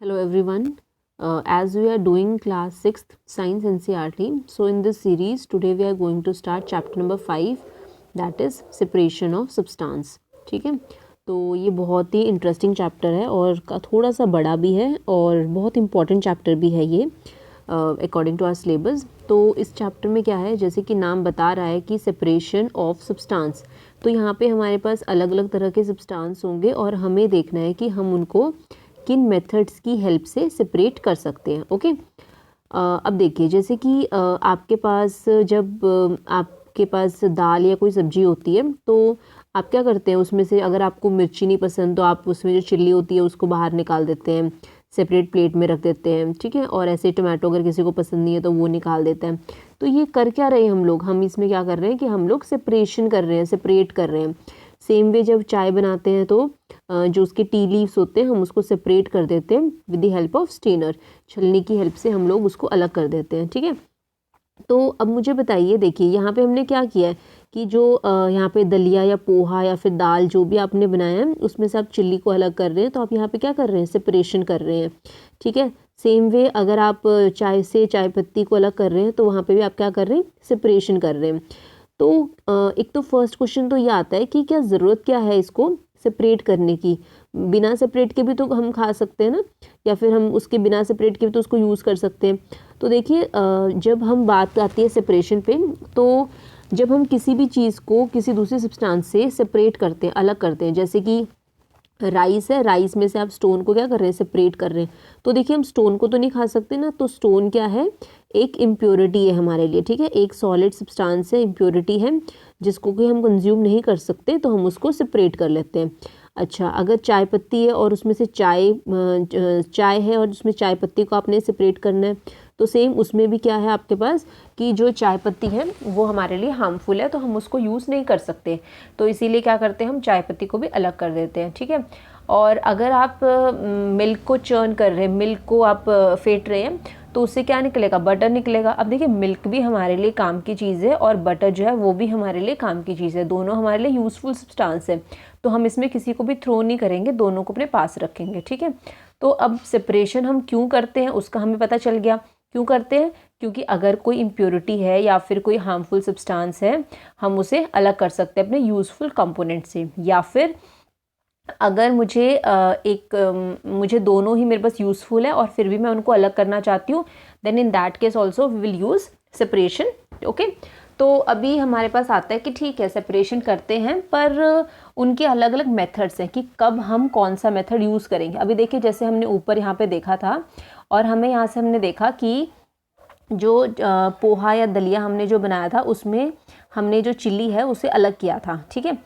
Hello everyone. As we are doing class 6th science NCERT, so in this series today we are going to start chapter number 5, that is separation of substance. ठीक है, तो ये बहुत ही interesting chapter है और थोड़ा सा बड़ा भी है और बहुत इंपॉर्टेंट चैप्टर भी है ये अकॉर्डिंग टू आवर सिलेबस. तो इस चैप्टर में क्या है, जैसे कि नाम बता रहा है कि सेपरेशन ऑफ सब्सटेंस. तो यहाँ पे हमारे पास अलग अलग तरह के सब्सटेंस होंगे और हमें देखना है कि हम उनको किन मेथड्स की हेल्प से सेपरेट कर सकते हैं. ओके, अब देखिए, जैसे कि आपके पास जब आपके पास दाल या कोई सब्जी होती है तो आप क्या करते हैं, उसमें से अगर आपको मिर्ची नहीं पसंद तो आप उसमें जो चिल्ली होती है उसको बाहर निकाल देते हैं, सेपरेट प्लेट में रख देते हैं. ठीक है, और ऐसे टमाटो अगर किसी को पसंद नहीं है तो वो निकाल देते हैं. तो ये कर क्या रहे हैं हम इसमें क्या कर रहे हैं कि हम लोग सेपरेशन कर रहे हैं, सेपरेट कर रहे हैं. सेम वे जब चाय बनाते हैं तो जो उसके टी लीव्स होते हैं हम उसको सेपरेट कर देते हैं with the help of strainer. छलनी की हेल्प से हम लोग उसको अलग कर देते हैं. ठीक है, तो अब मुझे बताइए, देखिए यहाँ पे हमने क्या किया है कि जो यहाँ पे दलिया या पोहा या फिर दाल जो भी आपने बनाया है उसमें से आप चिल्ली को अलग कर रहे हैं, तो आप यहाँ पे क्या कर रहे हैं, सेपरेशन कर रहे हैं. ठीक है, सेम वे अगर आप चाय से चाय पत्ती को अलग कर रहे हैं तो वहाँ पे भी आप क्या कर रहे हैं, सेपरेशन कर रहे हैं. तो एक तो फर्स्ट क्वेश्चन तो ये आता है कि क्या ज़रूरत क्या है इसको सेपरेट करने की. बिना सेपरेट के भी तो हम खा सकते हैं ना, या फिर हम उसके बिना सेपरेट के भी तो उसको यूज़ कर सकते हैं. तो देखिए, जब हम बात आती है सेपरेशन पे, तो जब हम किसी भी चीज़ को किसी दूसरे सब्सटेंस से सेपरेट करते हैं, अलग करते हैं, जैसे कि राइस है, राइस में से आप स्टोन को क्या कर रहे हैं, सेपरेट कर रहे हैं. तो देखिए, हम स्टोन को तो नहीं खा सकते ना, तो स्टोन क्या है, एक इम्प्योरिटी है हमारे लिए. ठीक है, एक सॉलिड सब्सटेंस है, इम्प्योरिटी है, जिसको कि हम कंज्यूम नहीं कर सकते, तो हम उसको सेपरेट कर लेते हैं. अच्छा, अगर चाय पत्ती है और उसमें से चाय है और उसमें चाय पत्ती को आपने सेपरेट करना है, तो सेम उसमें भी क्या है आपके पास कि जो चाय पत्ती है वो हमारे लिए हार्मफुल है, तो हम उसको यूज़ नहीं कर सकते. तो इसीलिए क्या करते हैं, हम चाय पत्ती को भी अलग कर देते हैं. ठीक है, और अगर आप मिल्क को चर्न कर रहे हैं, मिल्क को आप फेंट रहे हैं, तो उससे क्या निकलेगा, बटर निकलेगा. अब देखिए, मिल्क भी हमारे लिए काम की चीज़ है और बटर जो है वो भी हमारे लिए काम की चीज़ है, दोनों हमारे लिए यूज़फुल सब्सटेंस है. तो हम इसमें किसी को भी थ्रो नहीं करेंगे, दोनों को अपने पास रखेंगे. ठीक है, तो अब सेपरेशन हम क्यों करते हैं उसका हमें पता चल गया. क्यों करते हैं, क्योंकि अगर कोई इम्प्योरिटी है या फिर कोई हार्मफुल सब्सटेंस है, हम उसे अलग कर सकते हैं अपने यूज़फुल कंपोनेंट से. या फिर अगर मुझे दोनों ही मेरे पास यूज़फुल है और फिर भी मैं उनको अलग करना चाहती हूँ, then in that case also we will use separation. Okay, तो अभी हमारे पास आता है कि ठीक है, सेपरेशन करते हैं, पर उनके अलग अलग मेथड्स हैं कि कब हम कौन सा मेथड यूज़ करेंगे. अभी देखिए, जैसे हमने ऊपर यहाँ पे देखा था और हमें यहाँ से हमने देखा कि जो पोहा या दलिया हमने जो बनाया था उसमें हमने जो चिल्ली है उसे अलग किया था. ठीक है,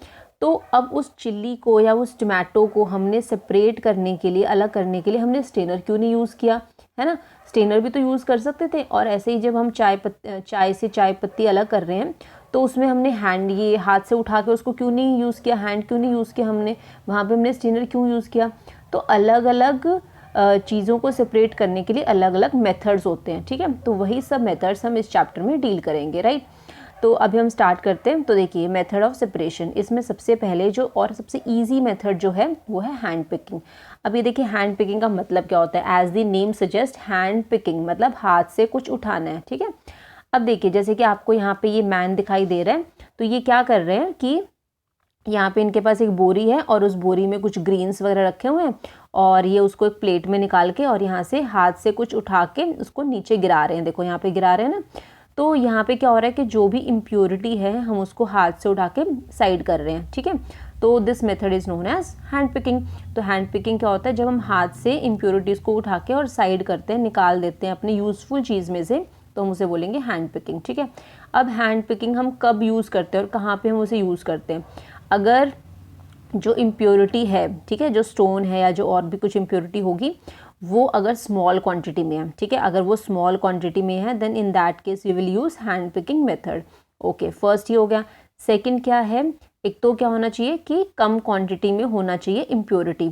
तो अब उस चिल्ली को या उस टमाटो को हमने सेपरेट करने के लिए, अलग करने के लिए हमने स्टेनर क्यों नहीं यूज़ किया, है ना. स्टेनर भी तो यूज़ कर सकते थे. और ऐसे ही जब हम चाय से चाय पत्ती अलग कर रहे हैं तो उसमें हमने ये हाथ से उठा के उसको क्यों नहीं यूज़ किया, हैंड क्यों नहीं यूज़ किया हमने, वहाँ पे हमने स्टेनर क्यों यूज़ किया. तो अलग अलग चीज़ों को सेपरेट करने के लिए अलग अलग मेथड्स होते हैं. ठीक है, तो वही सब मेथड्स हम इस चैप्टर में डील करेंगे, राइट. तो अभी हम स्टार्ट करते हैं. तो देखिए, मेथड ऑफ सेपरेशन, इसमें सबसे पहले जो और सबसे इजी मेथड जो है वो है हैंड पिकिंग. अब ये देखिए, हैंड पिकिंग का मतलब क्या होता है, as the name suggest, hand picking मतलब हाथ से कुछ उठाना है. ठीक है, अब देखिए, जैसे कि आपको यहाँ पे ये मैन दिखाई दे रहा है, तो ये क्या कर रहे हैं कि यहाँ पे इनके पास एक बोरी है और उस बोरी में कुछ ग्रीन्स वगैरह रखे हुए हैं और ये उसको एक प्लेट में निकाल के और यहाँ से हाथ से कुछ उठा के उसको नीचे गिरा रहे हैं. देखो यहाँ पे गिरा रहे हैं ना. तो यहाँ पे क्या हो रहा है कि जो भी इम्प्योरिटी है हम उसको हाथ से उठा के साइड कर रहे हैं. ठीक है, तो this method is known as hand picking. तो हैंड पिकिंग क्या होता है, जब हम हाथ से इम्प्योरिटीज़ को उठा के और साइड करते हैं, निकाल देते हैं अपने यूज़फुल चीज़ में से, तो हम उसे बोलेंगे हैंड पिकिंग. ठीक है, अब हैंड पिकिंग हम कब यूज़ करते हैं और कहाँ पे हम उसे यूज़ करते हैं. अगर जो इम्प्योरिटी है, ठीक है, जो स्टोन है या जो और भी कुछ इम्प्योरिटी होगी, वो अगर स्मॉल क्वांटिटी में है, ठीक है, अगर वो स्मॉल क्वांटिटी में है, then in that case we will use hand picking method. Okay, first ही हो गया. सेकंड क्या है, एक तो क्या होना चाहिए कि कम क्वांटिटी में होना चाहिए इम्प्योरिटी.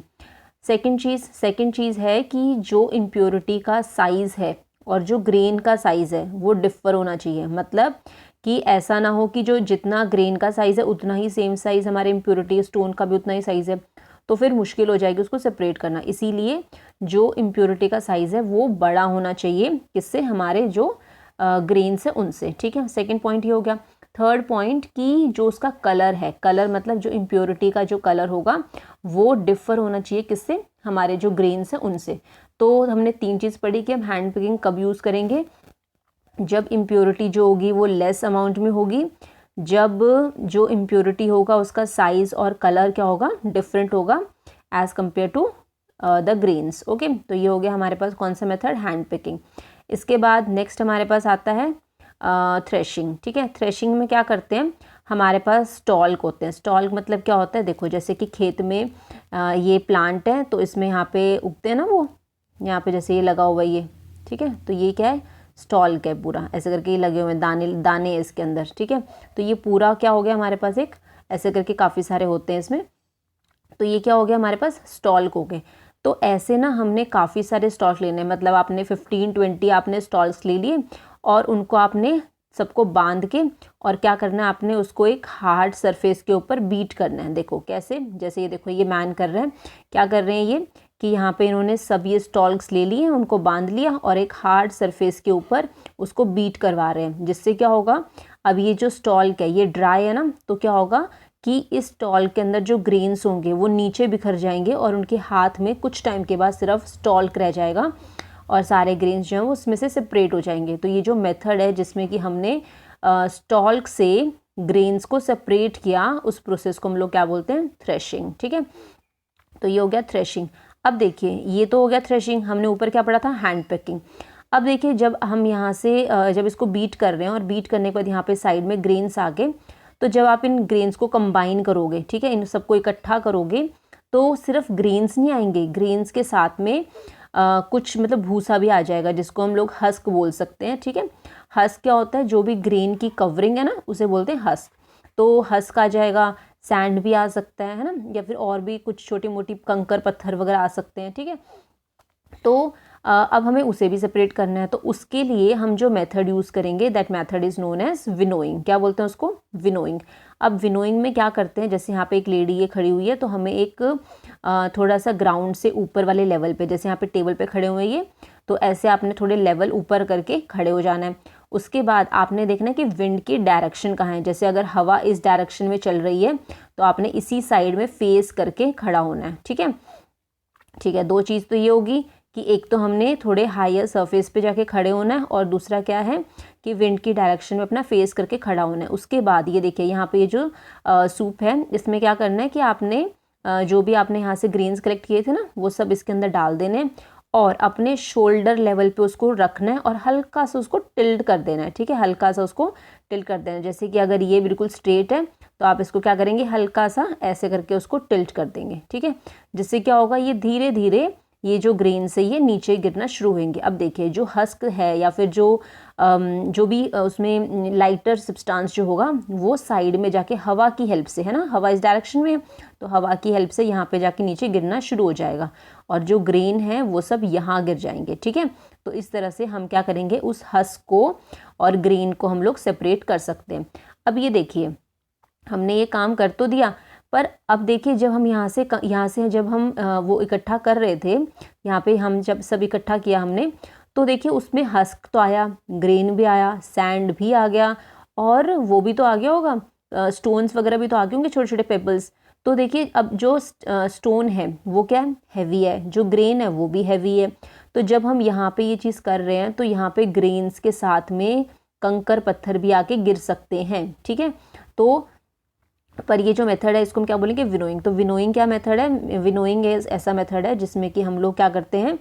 सेकंड चीज़ है कि जो इम्प्योरिटी का साइज़ है और जो ग्रेन का साइज़ है वो डिफ़र होना चाहिए. मतलब कि ऐसा ना हो कि जो जितना ग्रेन का साइज़ है उतना ही सेम साइज़ हमारे इम्प्योरिटी स्टोन का भी उतना ही साइज़ है, तो फिर मुश्किल हो जाएगी उसको सेपरेट करना. इसीलिए जो इम्प्योरिटी का साइज़ है वो बड़ा होना चाहिए किससे, हमारे जो ग्रेन्स है उनसे, ठीक है। सेकेंड पॉइंट ये हो गया। थर्ड पॉइंट कि जो उसका कलर है, कलर मतलब जो इम्प्योरिटी का जो कलर होगा वो डिफ़र होना चाहिए किससे, हमारे जो ग्रेन्स हैं उनसे। तो हमने 3 चीज़ पढ़ी कि हम हैंड पिकिंग कब यूज़ करेंगे, जब इम्प्योरिटी जो होगी वो लेस अमाउंट में होगी, जब जो इम्प्योरिटी होगा उसका साइज़ और कलर क्या होगा, डिफरेंट होगा as compare to the grains. Okay, तो ये हो गया हमारे पास कौन सा मेथड, हैंड पिकिंग। इसके बाद नेक्स्ट हमारे पास आता है थ्रेशिंग, ठीक है। थ्रेशिंग में क्या करते हैं, हमारे पास स्टॉल्क होते हैं। स्टॉल्क मतलब क्या होता है, देखो जैसे कि खेत में ये प्लांट है तो इसमें यहाँ पे उगते हैं ना, वो यहाँ पे जैसे ये लगा हुआ है ये, ठीक है, तो ये क्या है, स्टॉल्क है पूरा, ऐसे करके ये लगे हुए हैं दाने दाने इसके अंदर, ठीक है। तो ये पूरा क्या हो गया हमारे पास, एक ऐसे करके काफ़ी सारे होते हैं इसमें, तो ये क्या हो गया हमारे पास, स्टॉल्क हो गए। तो ऐसे ना हमने काफ़ी सारे स्टॉल्क लेने, मतलब आपने 15-20 आपने स्टॉल्स ले लिए और उनको आपने सबको बांध के और क्या करना है, आपने उसको एक हार्ड सरफेस के ऊपर बीट करना है। देखो कैसे, जैसे ये देखो ये मैन कर रहे हैं, क्या कर रहे हैं ये कि यहाँ पे इन्होंने सब ये स्टॉल्क्स ले लिए, उनको बांध लिया और एक हार्ड सरफेस के ऊपर उसको बीट करवा रहे हैं, जिससे क्या होगा, अब ये जो स्टॉल्क है ये ड्राई है ना, तो क्या होगा कि इस स्टॉल्क के अंदर जो ग्रेन्स होंगे वो नीचे बिखर जाएंगे और उनके हाथ में कुछ टाइम के बाद सिर्फ स्टॉल्क रह जाएगा और सारे ग्रेन्स जो हैं वो उसमें से सेपरेट हो जाएंगे। तो ये जो मेथड है जिसमें कि हमने स्टॉल्क से ग्रेन्स को सेपरेट किया, उस प्रोसेस को हम लोग क्या बोलते हैं, थ्रेशिंग, ठीक है। तो ये हो गया थ्रेशिंग। अब देखिए ये तो हो गया थ्रेशिंग, हमने ऊपर क्या पढ़ा था, हैंड पिकिंग। अब देखिए जब हम यहाँ से जब इसको बीट कर रहे हैं और बीट करने के बाद यहाँ पे साइड में ग्रेन्स आ गए, तो जब आप इन ग्रेन्स को कंबाइन करोगे, ठीक है, इन सबको इकट्ठा करोगे तो सिर्फ ग्रेन्स नहीं आएंगे, ग्रेन्स के साथ में कुछ मतलब भूसा भी आ जाएगा, जिसको हम लोग हस्क बोल सकते हैं, ठीक है। हस्क क्या होता है, जो भी ग्रेन की कवरिंग है ना उसे बोलते हैं हस्क। तो हस्क आ जाएगा, सैंड भी आ सकता है ना, या फिर और भी कुछ छोटी मोटी कंकर पत्थर वगैरह आ सकते हैं, ठीक है। तो अब हमें उसे भी सेपरेट करना है, तो उसके लिए हम जो मेथड यूज़ करेंगे that method is known as winnowing. क्या बोलते हैं उसको, विनोइंग। अब विनोइंग में क्या करते हैं, जैसे यहाँ पे एक लेडी ये खड़ी हुई है, तो हमें एक थोड़ा सा ग्राउंड से ऊपर वाले लेवल पे, जैसे यहाँ पे टेबल पे खड़े हुए ये, तो ऐसे आपने थोड़े लेवल ऊपर करके खड़े हो जाना है। उसके बाद आपने देखना है कि विंड की डायरेक्शन कहाँ है, जैसे अगर हवा इस डायरेक्शन में चल रही है तो आपने इसी साइड में फेस करके खड़ा होना है, ठीक है। ठीक है, 2 चीज़ तो ये होगी कि एक तो हमने थोड़े हायर सरफेस पे जाके खड़े होना है और दूसरा क्या है कि विंड की डायरेक्शन में अपना फेस करके खड़ा होना है। उसके बाद ये देखिए यहाँ पे ये जो सूप है इसमें क्या करना है कि आपने जो भी आपने यहाँ से ग्रेन्स कलेक्ट किए थे ना वो सब इसके अंदर डाल देने और अपने शोल्डर लेवल पे उसको रखना है और हल्का सा उसको टिल्ट कर देना है, ठीक है, हल्का सा उसको टिल्ट कर देना है। जैसे कि अगर ये बिल्कुल स्ट्रेट है तो आप इसको क्या करेंगे, हल्का सा ऐसे करके उसको टिल्ट कर देंगे, ठीक है। जिससे क्या होगा, ये धीरे धीरे ये जो ग्रेन्स है ये नीचे गिरना शुरू होंगे। अब देखिए जो हस्क है या फिर जो भी उसमें लाइटर सब्सटेंस जो होगा वो साइड में जाके हवा की हेल्प से, है ना, हवा इस डायरेक्शन में, तो हवा की हेल्प से यहाँ पे जाके नीचे गिरना शुरू हो जाएगा और जो ग्रेन है वो सब यहाँ गिर जाएंगे, ठीक है। तो इस तरह से हम क्या करेंगे, उस हस्क को और ग्रेन को हम लोग सेपरेट कर सकते हैं। अब ये देखिए हमने ये काम कर तो दिया, पर अब देखिए जब हम यहाँ से जब हम वो इकट्ठा कर रहे थे, यहाँ पे हम जब सब इकट्ठा किया हमने, तो देखिए उसमें हस्क तो आया, ग्रेन भी आया, सैंड भी आ गया और वो भी तो आ गया होगा, स्टोन्स वगैरह भी तो आ गए होंगे, छोटे छोटे पेबल्स। तो देखिए अब जो स्टोन है वो क्या है, हैवी है, जो ग्रेन है वो भी हैवी है। तो जब हम यहाँ पे ये चीज़ कर रहे हैं तो यहाँ पे ग्रेन्स के साथ में कंकर पत्थर भी आके गिर सकते हैं, ठीक है। तो पर ये जो मेथड है इसको हम क्या बोलेंगे, विनोइंग। तो विनोइंग क्या मेथड है, विनोइंग ऐसा मेथड है जिसमें कि हम लोग क्या करते हैं,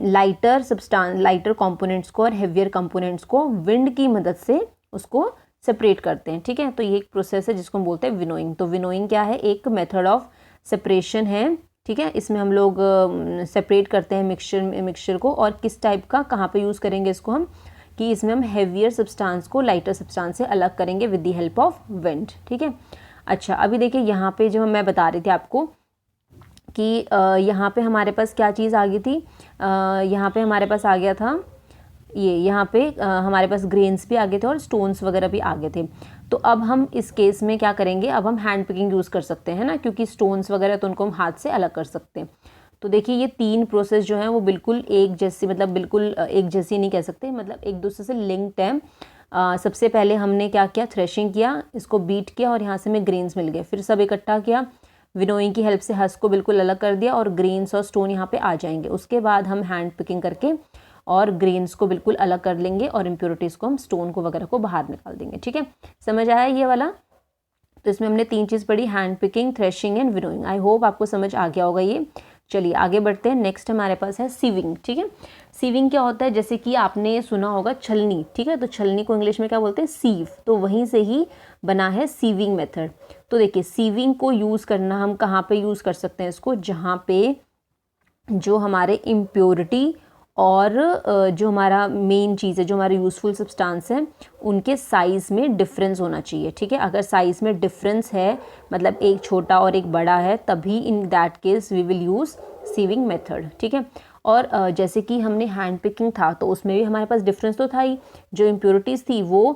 लाइटर कंपोनेंट्स को और हेवियर कंपोनेंट्स को विंड की मदद से उसको सेपरेट करते हैं, ठीक है। तो ये एक प्रोसेस है जिसको हम बोलते हैं विनोइंग। तो विनोइंग क्या है, एक मेथड ऑफ सेपरेशन है, ठीक है। इसमें हम लोग सेपरेट करते हैं मिक्सचर को, और किस टाइप का कहाँ पे यूज़ करेंगे इसको हम, कि इसमें हम हेवियर सब्सटेंस को लाइटर सब्सटेंस से अलग करेंगे with the help of wind, ठीक है। अच्छा अभी देखिए यहाँ पे जो मैं बता रही थी आपको कि यहाँ पे हमारे पास क्या चीज़ आ गई थी, यहाँ पे हमारे पास आ गया था ये, यहाँ पे हमारे पास ग्रेन्स भी आ गए थे और स्टोन्स वगैरह भी आ गए थे। तो अब हम इस केस में क्या करेंगे, अब हम हैंड पिकिंग यूज़ कर सकते हैं ना, क्योंकि स्टोन्स वगैरह तो उनको हम हाथ से अलग कर सकते हैं। तो देखिए ये 3 प्रोसेस जो है वो बिल्कुल एक जैसी, मतलब बिल्कुल एक जैसी नहीं कह सकते, मतलब एक दूसरे से लिंक्ड है। सबसे पहले हमने क्या किया, थ्रेशिंग किया, इसको बीट किया और यहाँ से हमें ग्रेन्स मिल गए। फिर सब इकट्ठा किया, विनोइंग की हेल्प से हस्क को बिल्कुल अलग कर दिया और ग्रेन्स और स्टोन यहाँ पे आ जाएंगे। उसके बाद हम हैंड पिकिंग करके और ग्रेन्स को बिल्कुल अलग कर लेंगे और इम्प्योरिटीज़ को, हम स्टोन को वगैरह को बाहर निकाल देंगे। ठीक है, समझ आया ये वाला? तो इसमें हमने 3 चीज़ पढ़ी, hand picking, threshing and winnowing. I hope आपको समझ आ गया होगा ये। चलिए आगे बढ़ते हैं। नेक्स्ट हमारे पास है सीविंग। ठीक है, सीविंग क्या होता है, जैसे कि आपने सुना होगा छलनी। ठीक है, तो छलनी को इंग्लिश में क्या बोलते हैं, सीव। तो वहीं से ही बना है सीविंग मेथड। तो देखिए सीविंग को यूज़ करना हम कहाँ पे यूज़ कर सकते हैं इसको, जहाँ पे जो हमारे इम्प्योरिटी और जो हमारा मेन चीज़ है, जो हमारे यूज़फुल सब्सटेंस है, उनके साइज़ में डिफरेंस होना चाहिए। ठीक है, अगर साइज़ में डिफरेंस है, मतलब एक छोटा और एक बड़ा है, तभी in that case we will use sieving method. ठीक है, और जैसे कि हमने हैंड पिकिंग था तो उसमें भी हमारे पास डिफरेंस तो था ही, जो इम्प्योरिटीज़ थी वो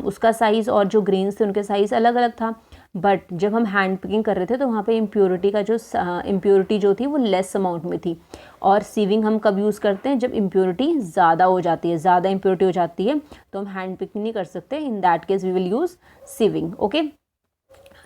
उसका साइज़ और जो ग्रेन्स थे उनके साइज़ अलग अलग था। बट जब हम हैंड पिकिंग कर रहे थे तो वहाँ पे इम्प्योरिटी का जो इम्प्योरिटी जो थी वो लेस अमाउंट में थी। और सीविंग हम कब यूज़ करते हैं, जब इम्प्योरिटी ज़्यादा हो जाती है, ज़्यादा इम्प्योरिटी हो जाती है तो हम हैंड पिकिंग नहीं कर सकते। In that case we will use sieving. Okay,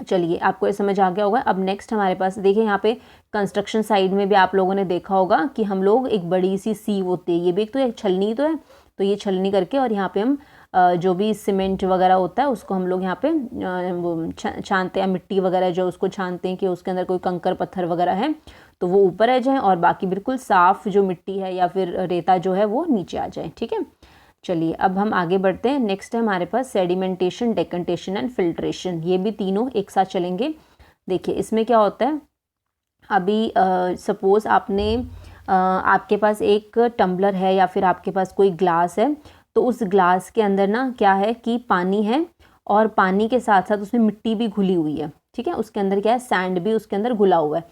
चलिए आपको ये समझ आ गया होगा। अब नेक्स्ट हमारे पास देखिए, यहाँ पे कंस्ट्रक्शन साइड में भी आप लोगों ने देखा होगा कि हम लोग एक बड़ी सी सीव होती है, ये भी एक तो एक छलनी तो है, तो ये छलनी करके और यहाँ पे हम जो भी सीमेंट वगैरह होता है उसको हम लोग यहाँ पे वो छानते हैं, मिट्टी वगैरह जो उसको छानते हैं कि उसके अंदर कोई कंकर पत्थर वगैरह है तो वो ऊपर आ जाए और बाकी बिल्कुल साफ़ जो मिट्टी है या फिर रेता जो है वो नीचे आ जाए। ठीक है, चलिए अब हम आगे बढ़ते हैं। नेक्स्ट है हमारे पास सेडिमेंटेशन, डेकेंटेशन एंड फिल्ट्रेशन। ये भी तीनों एक साथ चलेंगे। देखिए इसमें क्या होता है, अभी सपोज़ आपने आपके पास एक टम्बलर है या फिर आपके पास कोई ग्लास है, तो उस ग्लास के अंदर ना क्या है कि पानी है और पानी के साथ साथ उसमें मिट्टी भी घुली हुई है। ठीक है, उसके अंदर क्या है, सैंड भी उसके अंदर घुला हुआ है।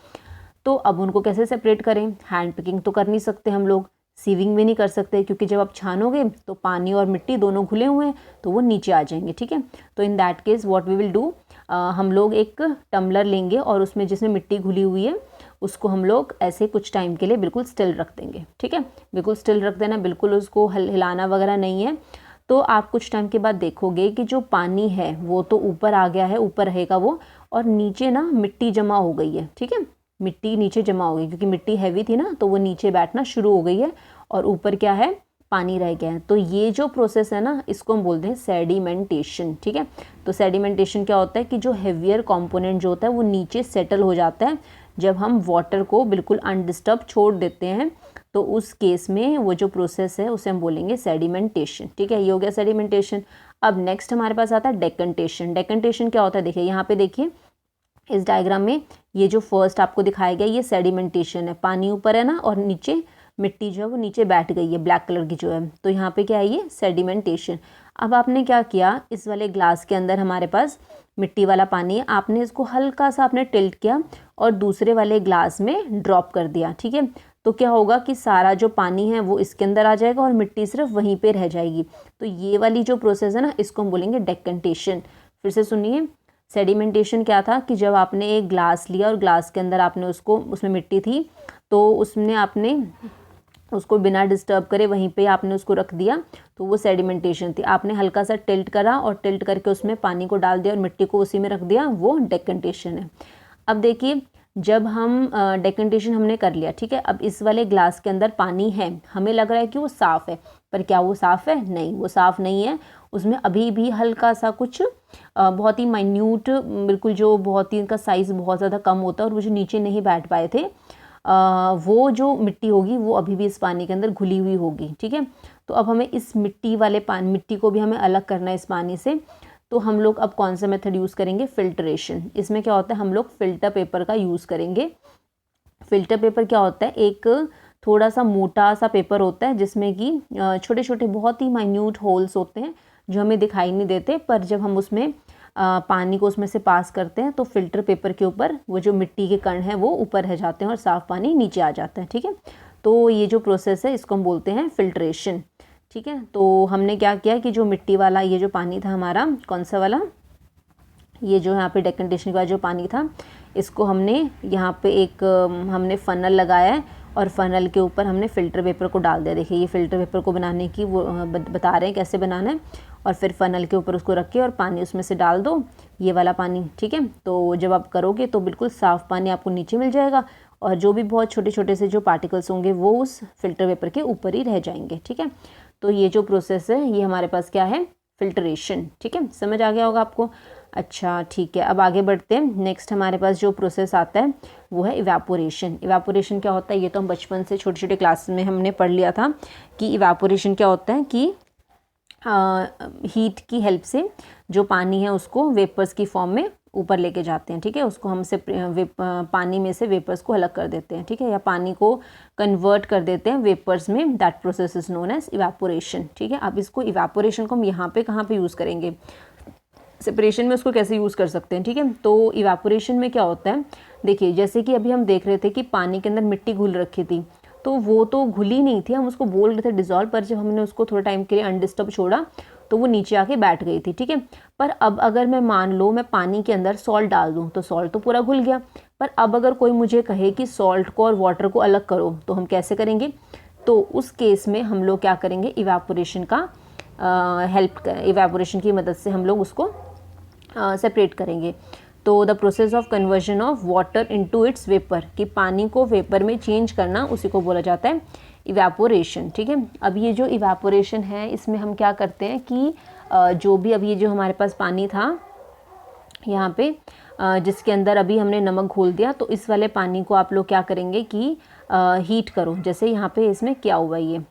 तो अब उनको कैसे सेपरेट करें, हैंड पिकिंग तो कर नहीं सकते हम लोग, सीविंग भी नहीं कर सकते, क्योंकि जब आप छानोगे तो पानी और मिट्टी दोनों घुले हुए हैं तो वो नीचे आ जाएंगे। ठीक है, तो in that case what we will do, हम लोग एक टम्बलर लेंगे और उसमें जिसमें मिट्टी घुली हुई है उसको हम लोग ऐसे कुछ टाइम के लिए बिल्कुल स्टिल रख देंगे। ठीक है, बिल्कुल स्टिल रख देना, बिल्कुल उसको हिलाना वगैरह नहीं है। तो आप कुछ टाइम के बाद देखोगे कि जो पानी है वो तो ऊपर आ गया है, ऊपर रहेगा वो, और नीचे ना मिट्टी जमा हो गई है। ठीक है, मिट्टी नीचे जमा हो गई, क्योंकि मिट्टी हैवी थी ना तो वो नीचे बैठना शुरू हो गई है और ऊपर क्या है, पानी रह गया है। तो ये जो प्रोसेस है ना, इसको हम बोलते हैं सेडिमेंटेशन। ठीक है, तो सेडिमेंटेशन क्या होता है कि जो हेवियर कंपोनेंट जो होता है वो नीचे सेटल हो जाता है जब हम वाटर को बिल्कुल अनडिस्टर्ब छोड़ देते हैं। तो उस केस में वो जो प्रोसेस है उसे हम बोलेंगे सेडिमेंटेशन। ठीक है, ये हो गया सेडिमेंटेशन। अब नेक्स्ट हमारे पास आता है डेकेंटेशन। डेकेंटेशन क्या होता है, देखिए यहाँ पे देखिए इस डायग्राम में ये जो फर्स्ट आपको दिखाया गया ये सेडिमेंटेशन है, पानी ऊपर है ना और नीचे मिट्टी जो है वो नीचे बैठ गई है ब्लैक कलर की जो है, तो यहाँ पे क्या है, ये सेडिमेंटेशन। अब आपने क्या किया, इस वाले ग्लास के अंदर हमारे पास मिट्टी वाला पानी है, आपने इसको हल्का सा आपने टिल्ट किया और दूसरे वाले ग्लास में ड्रॉप कर दिया। ठीक है, तो क्या होगा कि सारा जो पानी है वो इसके अंदर आ जाएगा और मिट्टी सिर्फ वहीं पे रह जाएगी। तो ये वाली जो प्रोसेस है ना, इसको हम बोलेंगे डेकेंटेशन। फिर से सुनिए, सेडिमेंटेशन क्या था कि जब आपने एक ग्लास लिया और ग्लास के अंदर आपने उसको, उसमें मिट्टी थी तो उसमें आपने उसको बिना डिस्टर्ब करे वहीं पे आपने उसको रख दिया, तो वो सेडिमेंटेशन थी। आपने हल्का सा टिल्ट करा और टिल्ट करके उसमें पानी को डाल दिया और मिट्टी को उसी में रख दिया, वो डेकेंटेशन है। अब देखिए जब हम डेकेंटेशन हमने कर लिया, ठीक है, अब इस वाले ग्लास के अंदर पानी है, हमें लग रहा है कि वो साफ़ है, पर क्या वो साफ़ है? नहीं, वो साफ़ नहीं है। उसमें अभी भी हल्का सा कुछ बहुत ही माइन्यूट, बिल्कुल जो बहुत ही इनका साइज़ बहुत ज़्यादा कम होता है और वो जो नीचे नहीं बैठ पाए थे, वो जो मिट्टी होगी वो अभी भी इस पानी के अंदर घुली हुई होगी। ठीक है, तो अब हमें इस मिट्टी वाले पानी, मिट्टी को भी हमें अलग करना है इस पानी से। तो हम लोग अब कौन सा मेथड यूज़ करेंगे? फिल्ट्रेशन। इसमें क्या होता है, हम लोग फ़िल्टर पेपर का यूज़ करेंगे। फ़िल्टर पेपर क्या होता है, एक थोड़ा सा मोटा सा पेपर होता है जिसमें कि छोटे छोटे बहुत ही माइन्यूट होल्स होते हैं जो हमें दिखाई नहीं देते, पर जब हम उसमें पानी को उसमें से पास करते हैं तो फ़िल्टर पेपर के ऊपर वो जो मिट्टी के कण हैं वो ऊपर रह जाते हैं और साफ़ पानी नीचे आ जाता है। ठीक है, तो ये जो प्रोसेस है इसको हम बोलते हैं फिल्ट्रेशन। ठीक है, तो हमने क्या किया कि जो मिट्टी वाला ये जो पानी था हमारा, कौन सा वाला, ये जो यहाँ पे डेकेंटेशन का जो पानी था, इसको हमने यहाँ पे एक हमने फ़नल लगाया है और फ़नल के ऊपर हमने फ़िल्टर पेपर को डाल दिया। देखिए ये फ़िल्टर पेपर को बनाने की वो बता रहे हैं कैसे बनाना है। और फिर फ़नल के ऊपर उसको रख के और पानी उसमें से डाल दो, ये वाला पानी, ठीक है। तो जब आप करोगे तो बिल्कुल साफ़ पानी आपको नीचे मिल जाएगा और जो भी बहुत छोटे छोटे से जो पार्टिकल्स होंगे वो उस फिल्टर पेपर के ऊपर ही रह जाएंगे, ठीक है। तो ये जो प्रोसेस है ये हमारे पास क्या है, फिल्ट्रेशन, ठीक है। समझ आ गया होगा आपको। अच्छा ठीक है, अब आगे बढ़ते हैं। नेक्स्ट हमारे पास जो प्रोसेस आता है वो है इवेपोरेशन। इवेपोरेशन क्या होता है, ये तो हम बचपन से छोटे छोटे क्लास में हमने पढ़ लिया था कि इवेपोरेशन क्या होता है कि हीट की हेल्प से जो पानी है उसको वेपर्स की फॉर्म में ऊपर लेके जाते हैं, ठीक है। उसको हम से पानी में से वेपर्स को अलग कर देते हैं, ठीक है, या पानी को कन्वर्ट कर देते हैं वेपर्स में। That process is known as evaporation, ठीक है। अब इसको इवेपोरेशन को हम यहाँ पे कहाँ पे यूज़ करेंगे, सेपरेशन में उसको कैसे यूज़ कर सकते हैं, ठीक है। तो इवेपोरेशन में क्या होता है, देखिए जैसे कि अभी हम देख रहे थे कि पानी के अंदर मिट्टी घुल रखी थी, तो वो तो घुली नहीं थी, हम उसको बोल रहे थे डिज़ोल्व, पर जब हमने उसको थोड़ा टाइम के लिए अनडिस्टर्ब छोड़ा तो वो नीचे आके बैठ गई थी, ठीक है। पर अब अगर मैं मान लो मैं पानी के अंदर सॉल्ट डाल दूँ तो सॉल्ट तो पूरा घुल गया। पर अब अगर कोई मुझे कहे कि सॉल्ट को और वाटर को अलग करो तो हम कैसे करेंगे, तो उस केस में हम लोग क्या करेंगे, इवेपोरेशन का इवेपोरेशन की मदद से हम लोग उसको सेपरेट करेंगे। तो the process of conversion of water into its vapour, कि पानी को वेपर में चेंज करना, उसी को बोला जाता है इवेपोरेशन, ठीक है। अब ये जो इवेपोरेशन है इसमें हम क्या करते हैं कि जो भी अब ये जो हमारे पास पानी था यहाँ पे जिसके अंदर अभी हमने नमक घोल दिया, तो इस वाले पानी को आप लोग क्या करेंगे कि हीट करो। जैसे यहाँ पे इसमें क्या हुआ ये,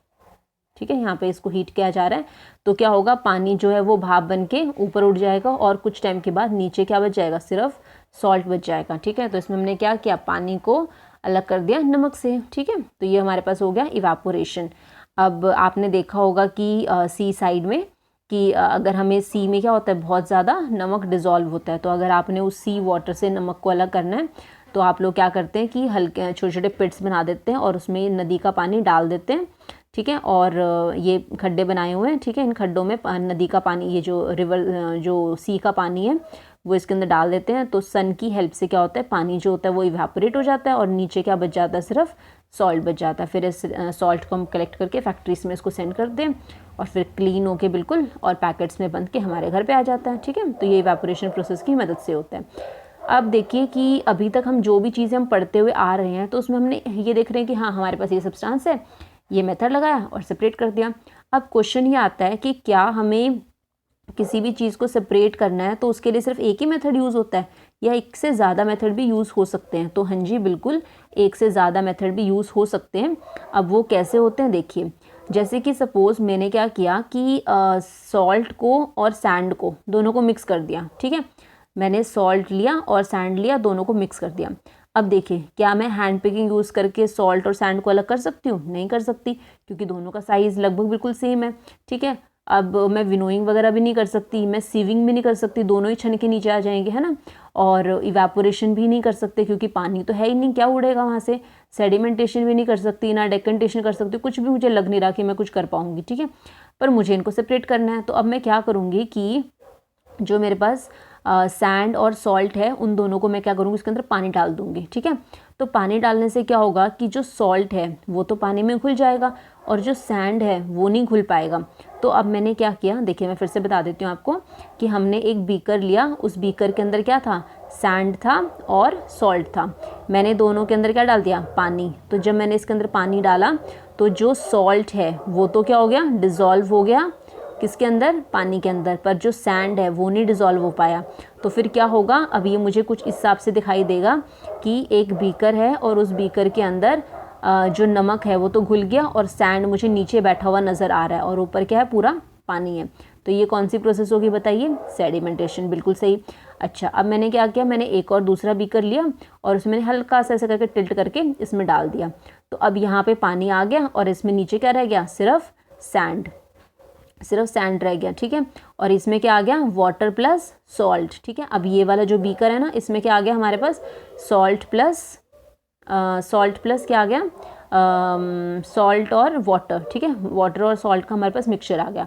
ठीक है, यहाँ पे इसको हीट किया जा रहा है, तो क्या होगा, पानी जो है वो भाप बन के ऊपर उठ जाएगा और कुछ टाइम के बाद नीचे क्या बच जाएगा, सिर्फ सॉल्ट बच जाएगा, ठीक है। तो इसमें हमने क्या किया, पानी को अलग कर दिया नमक से, ठीक है। तो ये हमारे पास हो गया इवेपोरेशन। अब आपने देखा होगा कि सी साइड में कि अगर हमें सी में क्या होता है, बहुत ज़्यादा नमक डिज़ोल्व होता है, तो अगर आपने उस सी वाटर से नमक को अलग करना है तो आप लोग क्या करते हैं कि हल्के छोटे छोटे पिट्स बना देते हैं और उसमें नदी का पानी डाल देते हैं, ठीक है। और ये खड्डे बनाए हुए हैं, ठीक है, इन खड्डों में नदी का पानी, ये जो रिवर जो सी का पानी है वो इसके अंदर डाल देते हैं। तो सन की हेल्प से क्या होता है, पानी जो होता है वो इवेपोरेट हो जाता है और नीचे क्या बच जाता है, सिर्फ सॉल्ट बच जाता है। फिर इस सॉल्ट को हम कलेक्ट करके फैक्ट्रीज में इसको सेंड करते हैं और फिर क्लीन होके बिल्कुल और पैकेट्स में बंद के हमारे घर पे आ जाता है, ठीक है। तो ये इवेपोरेशन प्रोसेस की मदद से होता है। अब देखिए कि अभी तक हम जो भी चीज़ें हम पढ़ते हुए आ रहे हैं तो उसमें हमने ये देख रहे हैं कि हाँ हमारे पास ये सब्सटेंस है, ये मेथड लगाया और सेपरेट कर दिया। अब क्वेश्चन ये आता है कि क्या हमें किसी भी चीज़ को सेपरेट करना है तो उसके लिए सिर्फ एक ही मेथड यूज़ होता है या एक से ज़्यादा मेथड भी यूज़ हो सकते हैं? तो हाँ जी बिल्कुल, एक से ज़्यादा मेथड भी यूज़ हो सकते हैं। अब वो कैसे होते हैं, देखिए जैसे कि सपोज़ मैंने क्या किया कि सॉल्ट को और सैंड को दोनों को मिक्स कर दिया, ठीक है। मैंने सॉल्ट लिया और सैंड लिया, दोनों को मिक्स कर दिया। अब देखिए क्या मैं हैंड पिकिंग यूज़ करके सॉल्ट और सैंड को अलग कर सकती हूँ? नहीं कर सकती, क्योंकि दोनों का साइज़ लगभग बिल्कुल सेम है, ठीक है। अब मैं विनोइंग वगैरह भी नहीं कर सकती, मैं सीविंग भी नहीं कर सकती, दोनों ही छन के नीचे आ जाएंगे, है ना। और इवेपोरेशन भी नहीं कर सकते क्योंकि पानी तो है ही नहीं, क्या उड़ेगा वहाँ से। सेडिमेंटेशन भी नहीं कर सकती, ना डेकेंटेशन कर सकती, कुछ भी मुझे लग नहीं रहा कि मैं कुछ कर पाऊँगी, ठीक है। पर मुझे इनको सेपरेट करना है, तो अब मैं क्या करूँगी कि जो मेरे पास सैंड और सॉल्ट है उन दोनों को मैं क्या करूँगी, उसके अंदर पानी डाल दूँगी, ठीक है। तो पानी डालने से क्या होगा कि जो सॉल्ट है वो तो पानी में घुल जाएगा और जो सैंड है वो नहीं घुल पाएगा। तो अब मैंने क्या किया, देखिए मैं फिर से बता देती हूँ आपको कि हमने एक बीकर लिया, उस बीकर के अंदर क्या था, सैंड था और सॉल्ट था। मैंने दोनों के अंदर क्या डाल दिया, पानी। तो जब मैंने इसके अंदर पानी डाला तो जो सॉल्ट है वो तो क्या हो गया, डिज़ोल्व हो गया किसके अंदर, पानी के अंदर, पर जो सैंड है वो नहीं डिज़ोल्व हो पाया। तो फिर क्या होगा, अब ये मुझे कुछ इस हिसाब से दिखाई देगा कि एक बीकर है और उस बीकर के अंदर जो नमक है वो तो घुल गया और सैंड मुझे नीचे बैठा हुआ नज़र आ रहा है और ऊपर क्या है, पूरा पानी है। तो ये कौन सी प्रोसेस होगी बताइए, सेडिमेंटेशन, बिल्कुल सही। अच्छा अब मैंने क्या किया, मैंने एक और दूसरा बीकर लिया और उसमें हल्का सा ऐसे करके टिल्ट करके इसमें डाल दिया। तो अब यहाँ पे पानी आ गया और इसमें नीचे क्या रह गया, सिर्फ सैंड रह गया, ठीक है। और इसमें क्या आ गया, वाटर प्लस सॉल्ट, ठीक है। अब ये वाला जो बीकर है ना, इसमें क्या आ गया हमारे पास, सॉल्ट प्लस क्या आ गया, सॉल्ट और वाटर, ठीक है। वाटर और सॉल्ट का हमारे पास मिक्सचर आ गया।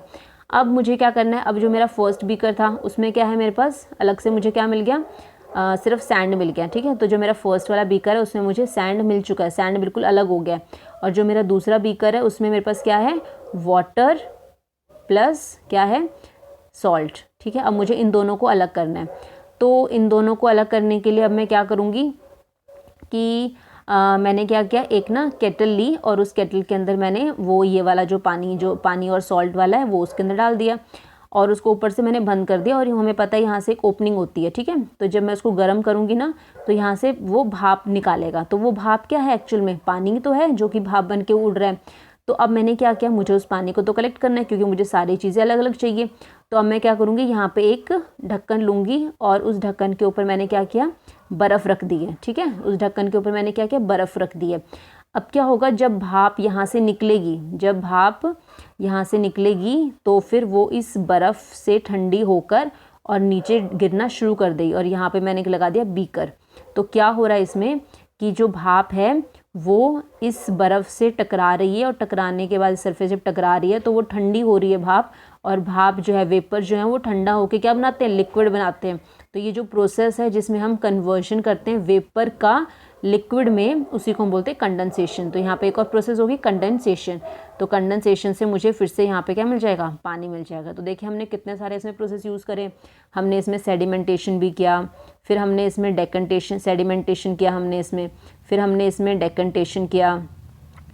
अब मुझे क्या करना है, अब जो मेरा फर्स्ट बीकर था उसमें क्या है, मेरे पास अलग से मुझे क्या मिल गया, सिर्फ सैंड मिल गया, ठीक है। तो जो मेरा फर्स्ट वाला बीकर है उसमें मुझे सैंड मिल चुका है, सैंड बिल्कुल अलग हो गया है। और जो मेरा दूसरा बीकर है उसमें मेरे पास क्या है, वाटर प्लस क्या है, सॉल्ट, ठीक है। अब मुझे इन दोनों को अलग करना है। तो इन दोनों को अलग करने के लिए अब मैं क्या करूँगी कि मैंने क्या किया, एक ना केटल ली और उस केटल के अंदर मैंने वो ये वाला जो पानी और सॉल्ट वाला है वो उसके अंदर डाल दिया और उसको ऊपर से मैंने बंद कर दिया। और हमें पता है यहाँ से एक ओपनिंग होती है, ठीक है। तो जब मैं उसको गर्म करूँगी ना तो यहाँ से वो भाप निकालेगा। तो वो भाप क्या है, एक्चुअल में पानी तो है जो कि भाप बन के उड़ रहा है। तो अब मैंने क्या किया, मुझे उस पानी को तो कलेक्ट करना है क्योंकि मुझे सारी चीज़ें अलग अलग चाहिए। तो अब मैं क्या करूँगी, यहाँ पे एक ढक्कन लूँगी और उस ढक्कन के ऊपर मैंने क्या किया, बर्फ़ रख दी है, ठीक है। उस ढक्कन के ऊपर मैंने क्या किया, बर्फ़ रख दी है। अब क्या होगा, जब भाप यहाँ से निकलेगी, जब भाप यहाँ से निकलेगी तो फिर वो इस बर्फ़ से ठंडी होकर और नीचे गिरना शुरू कर देगी। और यहाँ पे मैंने लगा दिया बीकर। तो क्या हो रहा है इसमें कि जो भाप है वो इस बर्फ़ से टकरा रही है और टकराने के बाद सरफेस जब टकरा रही है तो वो ठंडी हो रही है भाप। और भाप जो है, वेपर जो है वो ठंडा होकर क्या बनाते हैं, लिक्विड बनाते हैं। तो ये जो प्रोसेस है जिसमें हम कन्वर्शन करते हैं वेपर का लिक्विड में, उसी को हम बोलते हैं कंडेंसेशन। तो यहाँ पे एक और प्रोसेस होगी कंडेंसेशन। तो कंडेंसेशन से मुझे फिर से यहाँ पे क्या मिल जाएगा, पानी मिल जाएगा। तो देखिए हमने कितने सारे इसमें प्रोसेस यूज़ करे। हमने इसमें सेडिमेंटेशन भी किया, फिर हमने इसमें डेकेंटेशन, सेडिमेंटेशन किया हमने इसमें, फिर हमने इसमें डेकेंटेशन किया।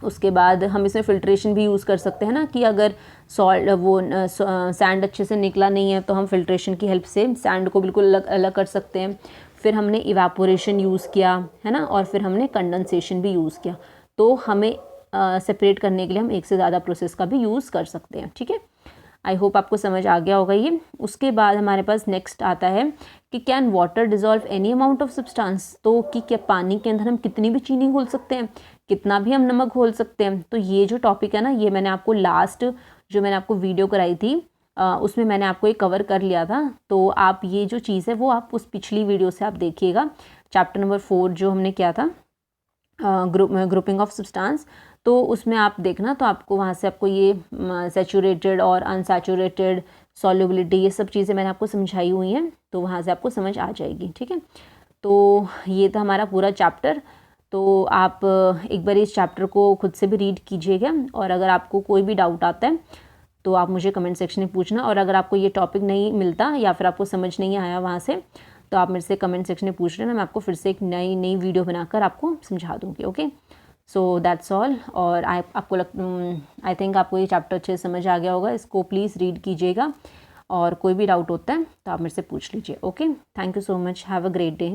उसके बाद हम इसमें फ़िल्ट्रेशन भी यूज़ कर सकते हैं ना, कि अगर सैंड अच्छे से निकला नहीं है तो हम फ़िल्ट्रेशन की हेल्प से सैंड को बिल्कुल अलग अलग कर सकते हैं। फिर हमने इवापोरेशन यूज़ किया है ना, और फिर हमने कंडेंसेशन भी यूज़ किया। तो हमें सेपरेट करने के लिए हम एक से ज़्यादा प्रोसेस का भी यूज़ कर सकते हैं, ठीक है। आई होप आपको समझ आ गया होगा ये। उसके बाद हमारे पास नेक्स्ट आता है कि can water dissolve any amount of substance. तो कि क्या पानी के अंदर हम कितनी भी चीनी घोल सकते हैं, कितना भी हम नमक घोल सकते हैं। तो ये जो टॉपिक है ना, ये मैंने आपको लास्ट जो मैंने आपको वीडियो कराई थी उसमें मैंने आपको ये कवर कर लिया था। तो आप ये जो चीज़ है वो आप उस पिछली वीडियो से आप देखिएगा, चैप्टर नंबर 4 जो हमने किया था, ग्रुपिंग ऑफ सब्सटेंस। तो उसमें आप देखना, तो आपको वहाँ से आपको ये सैचुरेटेड और अनसैचुरेटेड सॉल्युबिलिटी, ये सब चीज़ें मैंने आपको समझाई हुई हैं। तो वहाँ से आपको समझ आ जाएगी, ठीक है। तो ये था हमारा पूरा चैप्टर। तो आप एक बार इस चैप्टर को खुद से भी रीड कीजिएगा, और अगर आपको कोई भी डाउट आता है तो आप मुझे कमेंट सेक्शन में पूछना। और अगर आपको ये टॉपिक नहीं मिलता या फिर आपको समझ नहीं आया वहाँ से, तो आप मेरे से कमेंट सेक्शन में पूछ लेना, मैं आपको फिर से एक नई वीडियो बनाकर आपको समझा दूँगी। Okay, so that's all. और आई थिंक आपको ये चैप्टर अच्छे से समझ आ गया होगा। इसको प्लीज़ रीड कीजिएगा, और कोई भी डाउट होता है तो आप मेरे से पूछ लीजिए। Okay, thank you so much, have a great day.